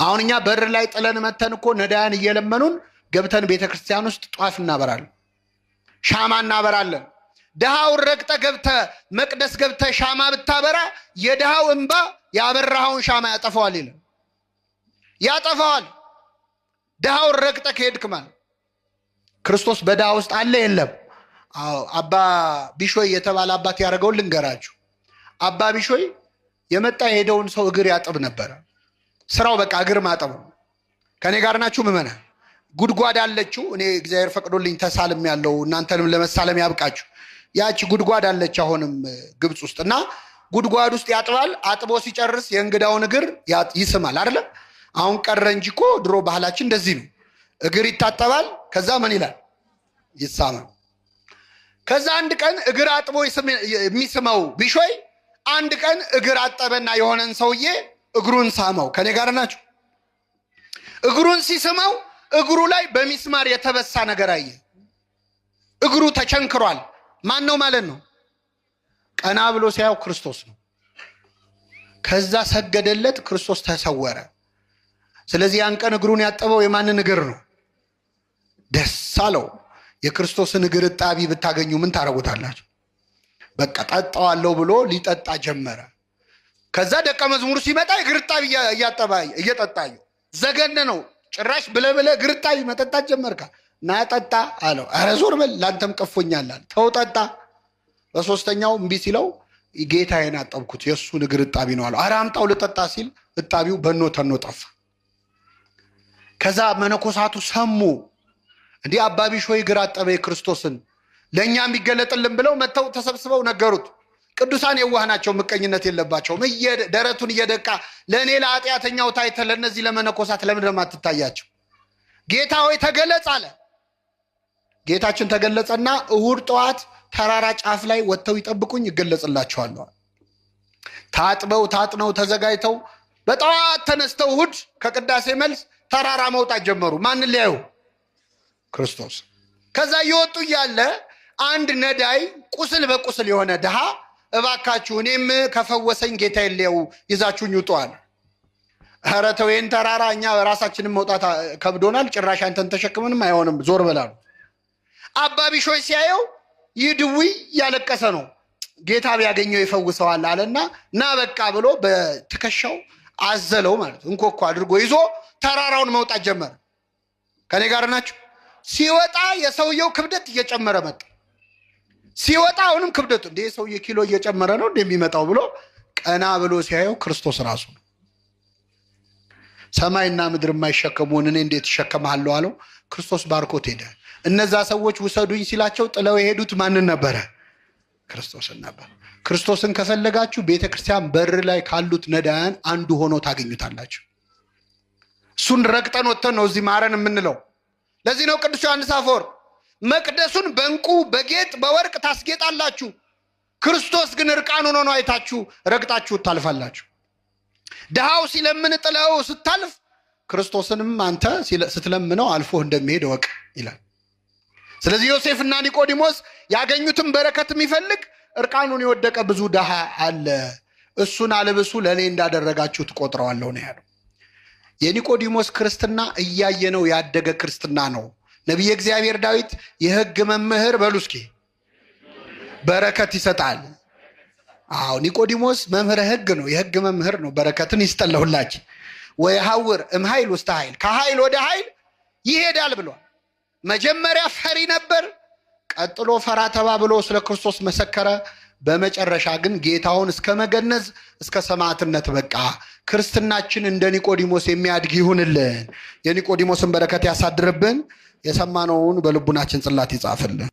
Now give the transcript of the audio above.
አሁን እኛ በር ላይ ጥለን መተን እኮ ነዳያን እየለመኑን ገብተን ቤተክርስቲያን ውስጥ ጧፍ እናበራለን፣ ሻማ እናበራለን። ድሃውን ረግጠ ገብተ መቅደስ ገብተ ሻማ ብታበራ የድሃው እንባ ያበራኸውን ሻማ ያጠፋዋል ይላል። ያጠፋዋል። ድሃውን ረግጠ ከሄድክ ማለት ክርስቶስ በድሃ ውስጥ አለ የለም? አዎ። አባ ቢሾይ የተባለ አባት ያደረገውን ልንገራችሁ። አባ ቢሾይ የመጣ የሄደውን ሰው እግር ያጥብ ነበረ። ስራው በቃ እግር ማጠብ ነው። ከኔ ጋር ናችሁ ምዕመናን? ጉድጓድ አለችው። እኔ እግዚአብሔር ፈቅዶልኝ ተሳልም ያለው እናንተንም ለመሳለም ያብቃችሁ። ያቺ ጉድጓድ አለች አሁንም ግብፅ ውስጥ እና ጉድጓድ ውስጥ ያጥባል። አጥቦ ሲጨርስ የእንግዳውን እግር ይስማል አይደለ? አሁን ቀረ እንጂ እኮ ድሮ ባህላችን እንደዚህ ነው። እግር ይታጠባል፣ ከዛ ምን ይላል? ይሳማል። ከዛ አንድ ቀን እግር አጥቦ የሚስመው ቢሾይ አንድ ቀን እግር አጠበና የሆነን ሰውዬ እግሩን ሳመው። ከኔ ጋር ናችሁ? እግሩን ሲስመው እግሩ ላይ በሚስማር የተበሳ ነገር አየ። እግሩ ተቸንክሯል። ማን ነው ማለት ነው? ቀና ብሎ ሲያየው ክርስቶስ ነው። ከዛ ሰገደለት፣ ክርስቶስ ተሰወረ። ስለዚህ ያን ቀን እግሩን ያጠበው የማንን እግር ነው? ደስ አለው። የክርስቶስን እግር እጣቢ ብታገኙ ምን ታረጉታላችሁ? በቃ ጠጣዋለሁ ብሎ ሊጠጣ ጀመረ። ከዛ ደቀ መዝሙሩ ሲመጣ እግር እጣቢ እየጠጣዩ ዘገነ ነው። ጭራሽ ብለብለ እግር እጣቢ መጠጣት ጀመርካ? ና ጠጣ አለው። ኧረ ዞር በል ላንተም ቀፎኛል አለ። ተው ጠጣ። በሶስተኛው እምቢ ሲለው ጌታዬን አጠብኩት የእሱን እግር እጣቢ ነው አለው። ኧረ አምጣው ልጠጣ ሲል እጣቢው በኖ ተኖ ጠፋ። ከዛ መነኮሳቱ ሰሙ። እንዲህ አባ ቢሾይ እግር አጠበ የክርስቶስን ለእኛ የሚገለጥልን ብለው መጥተው ተሰብስበው ነገሩት። ቅዱሳን የዋህ ናቸው፣ ምቀኝነት የለባቸውም። ደረቱን እየደቃ ለእኔ ለኃጢአተኛው ታይተ ለእነዚህ ለመነኮሳት ለምን ለማትታያቸው? ጌታ ሆይ ተገለጽ አለ። ጌታችን ተገለጸና እሁድ ጠዋት ተራራ ጫፍ ላይ ወጥተው ይጠብቁኝ ይገለጽላቸዋለሁ። ታጥበው ታጥነው ተዘጋጅተው በጠዋት ተነስተው እሁድ ከቅዳሴ መልስ ተራራ መውጣት ጀመሩ። ማንን ሊያዩ? ክርስቶስ። ከዛ እየወጡ እያለ አንድ ነዳይ ቁስል በቁስል የሆነ ድሃ እባካችሁ እኔም ከፈወሰኝ ጌታ የለው ይዛችሁኝ ውጡአል። ኧረ ተው ይህን ተራራ እኛ ራሳችንን መውጣት ከብዶናል፣ ጭራሽ አንተን ተሸክምንም አይሆንም፣ ዞር በላሉ። አባ ቢሾይ ሲያየው ይህ ድውይ እያለቀሰ ነው፣ ጌታ ቢያገኘው ይፈውሰዋል አለና ና በቃ ብሎ በትከሻው አዘለው ማለት እንኮኮ አድርጎ ይዞ ተራራውን መውጣት ጀመረ። ከኔ ጋር ናችሁ? ሲወጣ የሰውየው ክብደት እየጨመረ መጣ። ሲወጣ አሁንም ክብደቱ እንደ ሰውየ ኪሎ እየጨመረ ነው እንደሚመጣው ብሎ ቀና ብሎ ሲያየው ክርስቶስ ራሱ ነው። ሰማይና ምድር የማይሸከሙን እኔ እንዴት እሸከምሃለሁ አለው። ክርስቶስ ባርኮት ሄደ። እነዛ ሰዎች ውሰዱኝ ሲላቸው ጥለው የሄዱት ማንን ነበረ? ክርስቶስን ነበር። ክርስቶስን ከፈለጋችሁ ቤተክርስቲያን በር ላይ ካሉት ነዳያን አንዱ ሆኖ ታገኙታላችሁ። እሱን ረግጠን ወጥተን ነው እዚህ ማረን የምንለው። ለዚህ ነው ቅዱስ ዮሐንስ አፈወርቅ መቅደሱን በእንቁ በጌጥ በወርቅ ታስጌጣላችሁ፣ ክርስቶስ ግን እርቃኑን ሆኖ አይታችሁ ረግጣችሁ ታልፋላችሁ። ድሃው ሲለምን ጥለው ስታልፍ ክርስቶስንም አንተ ስትለምነው አልፎ እንደሚሄድ ወቅ ይላል። ስለዚህ ዮሴፍና ኒቆዲሞስ ያገኙትን በረከት የሚፈልግ እርቃኑን የወደቀ ብዙ ድሃ አለ፣ እሱን አልብሱ ለእኔ እንዳደረጋችሁ ትቆጥረዋለሁ ነው ያለው። የኒቆዲሞስ ክርስትና እያየነው ያደገ ክርስትና ነው። ነቢየ እግዚአብሔር ዳዊት የሕግ መምህር በሉ እስኪ በረከት ይሰጣል። አዎ ኒቆዲሞስ መምህረ ሕግ ነው፣ የሕግ መምህር ነው። በረከትን ይስጠለሁላችሁ። ወይሐውር እምኃይል ውስተ ኃይል፣ ከኃይል ወደ ኃይል ይሄዳል ብሏል። መጀመሪያ ፈሪ ነበር፣ ቀጥሎ ፈራ ተባ ብሎ ስለ ክርስቶስ መሰከረ። በመጨረሻ ግን ጌታውን እስከ መገነዝ እስከ ሰማዕትነት በቃ። ክርስትናችን እንደ ኒቆዲሞስ የሚያድግ ይሁንልን። የኒቆዲሞስን በረከት ያሳድርብን። የሰማነውን በልቡናችን ጽላት ይጻፍልን።